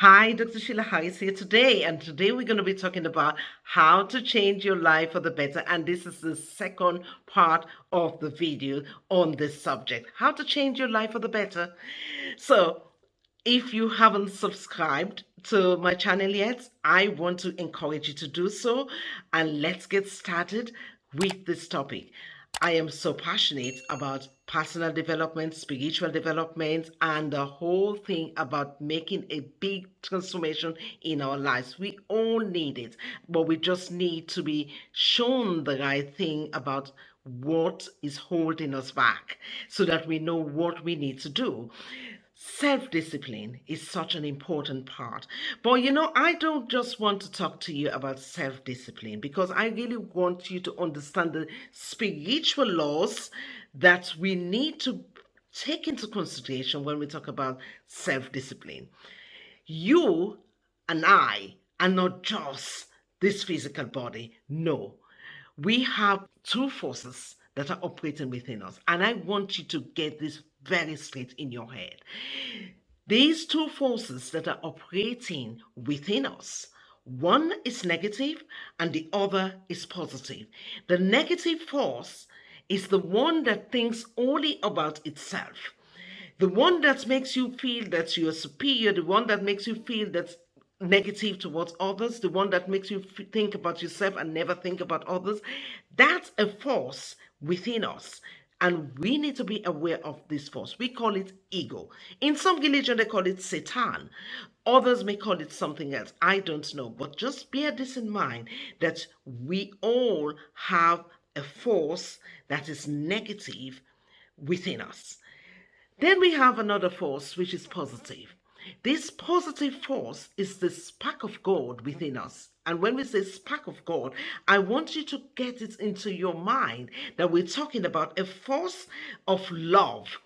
Hi, Dr. Sheila Harris here today, and today we're going to be talking about how to change your life for the better. And this is the second part of the video on this subject, how to change your life for the better. So, if you haven't subscribed to my channel yet, I want to encourage you to do so. And let's get started with this topic. I am so passionate about personal development, spiritual development, and the whole thing about making a big transformation in our lives. We all need it, but we just need to be shown the right thing about what is holding us back so that we know what we need to do. Self discipline is such an important part. But I don't just want to talk to you about self discipline because I really want you to understand the spiritual laws that we need to take into consideration when we talk about self discipline. You and I are not just this physical body. No, we have two forces that are operating within us. And I want you to get this very straight in your head. These two forces that are operating within us, one is negative and the other is positive. The negative force is the one that thinks only about itself, the one that makes you feel that you're superior, the one that makes you feel that's negative towards others, the one that makes you think about yourself and never think about others. That's a force within us. And we need to be aware of this force. We call it ego. In some religion, they call it Satan. Others may call it something else. I don't know. But just bear this in mind that we all have a force that is negative within us. Then we have another force which is positive. This positive force is the spark of God within us. And when we say spark of God, I want you to get it into your mind that we're talking about a force of love.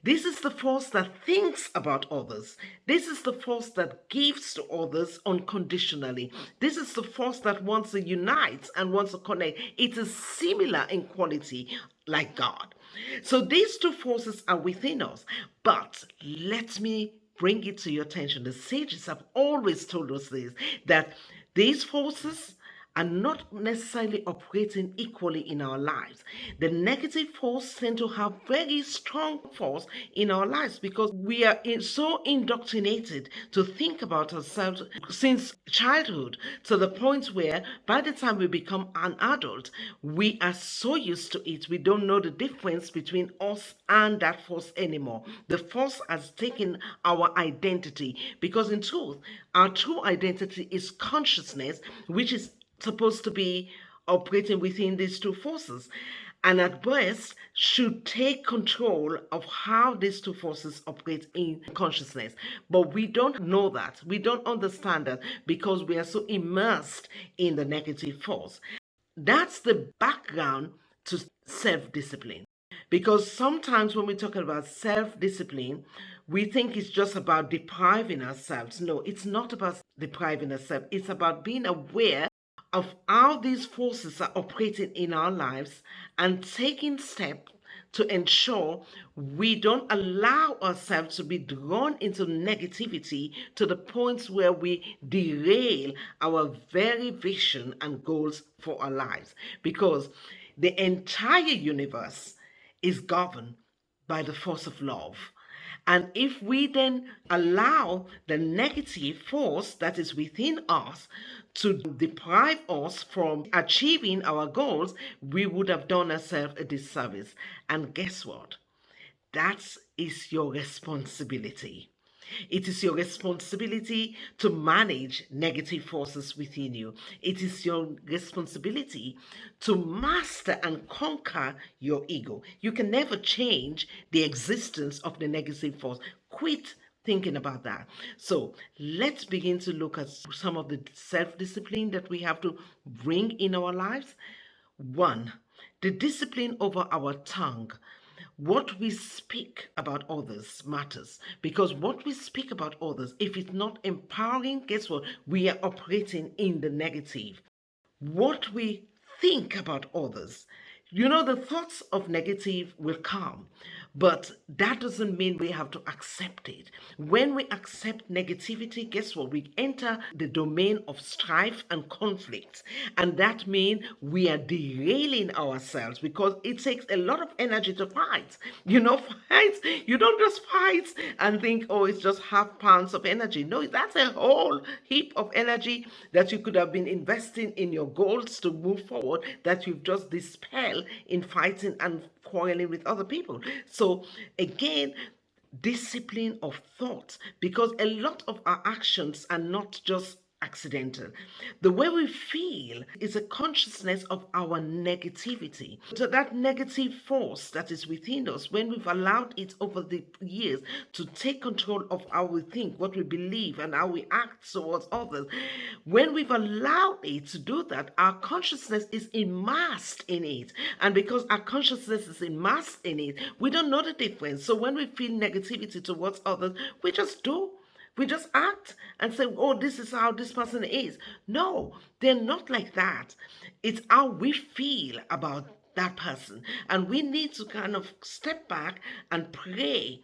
This is the force that thinks about others. This is the force that gives to others unconditionally. This is the force that wants to unite and wants to connect. It is similar in quality like God. So these two forces are within us. But let me bring it to your attention. The sages have always told us this, that these forces are not necessarily operating equally in our lives. The negative force tend to have very strong force in our lives because we are so indoctrinated to think about ourselves since childhood to the point where by the time we become an adult, we are so used to it, we don't know the difference between us and that force anymore. The force has taken our identity because in truth, our true identity is consciousness, which is supposed to be operating within these two forces, and at best should take control of how these two forces operate in consciousness. But we don't know that. We don't understand that because we are so immersed in the negative force. That's the background to self discipline. Because sometimes when we're talking about self discipline, we think it's just about depriving ourselves. No, it's not about depriving ourselves, it's about being aware of how these forces are operating in our lives and taking steps to ensure we don't allow ourselves to be drawn into negativity to the point where we derail our very vision and goals for our lives. Because the entire universe is governed by the force of love. And if we then allow the negative force that is within us to deprive us from achieving our goals, we would have done ourselves a disservice. And guess what? That is your responsibility. It is your responsibility to manage negative forces within you. It is your responsibility to master and conquer your ego. You can never change the existence of the negative force. Quit thinking about that. So let's begin to look at some of the self discipline that we have to bring in our lives. One, the discipline over our tongue. What we speak about others matters because what we speak about others, if it's not empowering, guess what? We are operating in the negative. What we think about others, the thoughts of negative will come, But that doesn't mean we have to accept it. When we accept negativity, guess what? We enter the domain of strife and conflict. And that means we are derailing ourselves because it takes a lot of energy to fight. Fight, you don't just fight and think, oh, it's just half pounds of energy. No, that's a whole heap of energy that you could have been investing in your goals to move forward that you've just dispelled in fighting and quarreling with other people. So again, discipline of thought, because a lot of our actions are not just accidental. The way we feel is a consciousness of our negativity. So that negative force that is within us, when we've allowed it over the years to take control of how we think, what we believe, and how we act towards others, when we've allowed it to do that, our consciousness is immersed in it. And because our consciousness is immersed in it, we don't know the difference. So when we feel negativity towards others, we just do. We just act and say, oh, this is how this person is. No, they're not like that. It's how we feel about that person. And we need to kind of step back and pray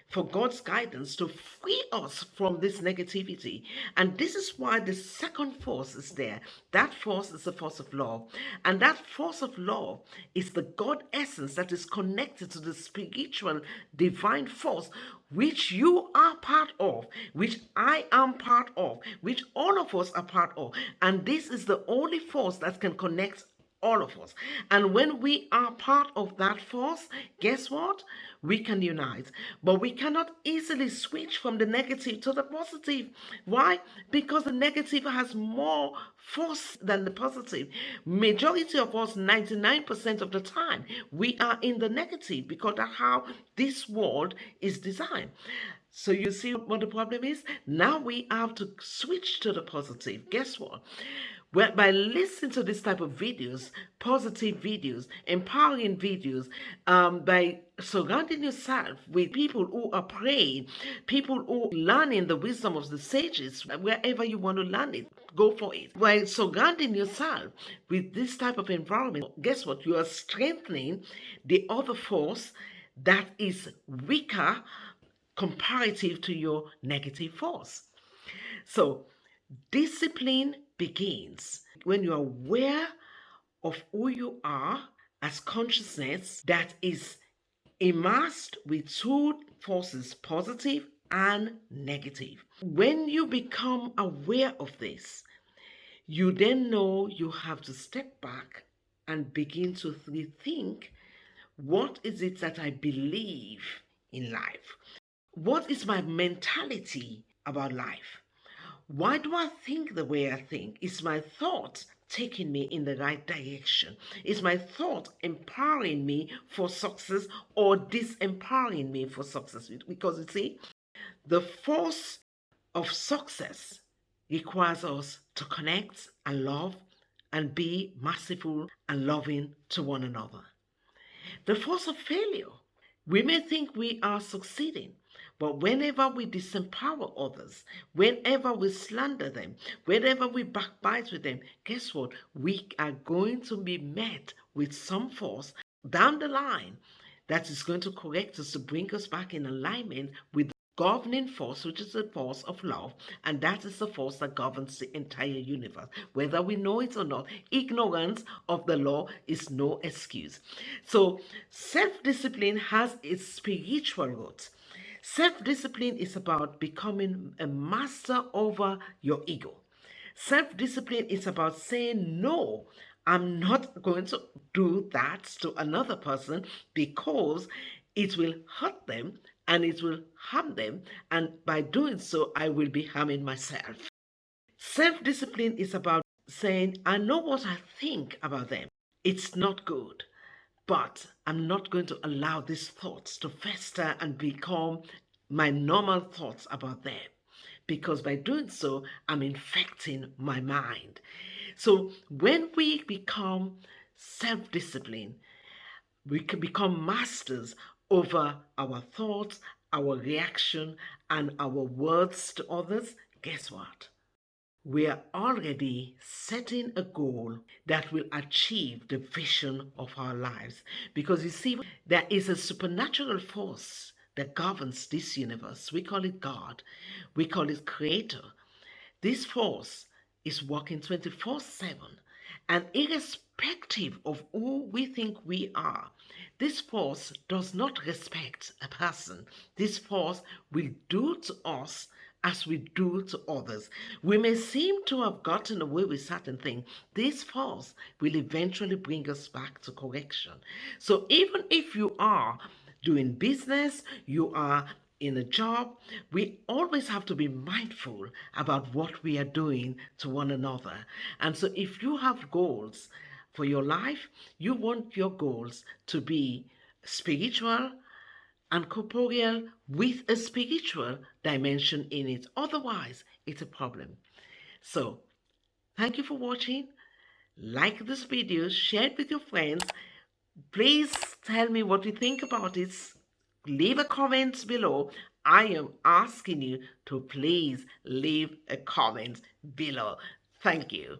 for God's guidance to free us from this negativity. And this is why the second force is there. That force is the force of love. And that force of love is the God essence that is connected to the spiritual divine force which you are part of, which I am part of, which all of us are part of. And this is the only force that can connect all of us. And when we are part of that force, guess what? We can unite. But we cannot easily switch from the negative to the positive. Why? Because the negative has more force than the positive. Majority of us, 99% of the time, we are in the negative because that's how this world is designed. So you see what the problem is? Now we have to switch to the positive. Guess what? Well, by listening to this type of videos, positive videos, empowering videos, by surrounding yourself with people who are praying, people who are learning the wisdom of the sages, wherever you want to learn it, go for it. By surrounding yourself with this type of environment, guess what? You are strengthening the other force that is weaker comparative to your negative force. So discipline begins when you're aware of who you are as consciousness that is immersed with two forces, positive and negative. When you become aware of this, you then know you have to step back and begin to rethink, what is it that I believe in life? What is my mentality about life? Why do I think the way I think? Is my thought taking me in the right direction? Is my thought empowering me for success or disempowering me for success? Because you see, the force of success requires us to connect and love and be merciful and loving to one another. The force of failure, we may think we are succeeding, but whenever we disempower others, whenever we slander them, whenever we backbite with them, guess what? We are going to be met with some force down the line that is going to correct us, to bring us back in alignment with the governing force, which is the force of love, and that is the force that governs the entire universe. Whether we know it or not, ignorance of the law is no excuse. So self-discipline has its spiritual roots. Self-discipline is about becoming a master over your ego. Self-discipline is about saying, no, I'm not going to do that to another person because it will hurt them and it will harm them. And by doing so, I will be harming myself. Self-discipline is about saying, I know what I think about them. It's not good. But I'm not going to allow these thoughts to fester and become my normal thoughts about them. Because by doing so, I'm infecting my mind. So when we become self-disciplined, we can become masters over our thoughts, our reaction, and our words to others. Guess what? we are already setting a goal that will achieve the vision of our lives. Because you see, there is a supernatural force that governs this universe. We call it God, we call it Creator. This force is working 24/7, and irrespective of who we think we are, this force does not respect a person. This force will do to us as we do to others. We may seem to have gotten away with certain things. This force will eventually bring us back to correction. So even if you are doing business, you are in a job, we always have to be mindful about what we are doing to one another. And so if you have goals for your life, you want your goals to be spiritual and corporeal with a spiritual dimension in it. Otherwise, it's a problem. So, thank you for watching. Like this video, share it with your friends. Please tell me what you think about it. Leave a comment below. I am asking you to please leave a comment below. Thank you.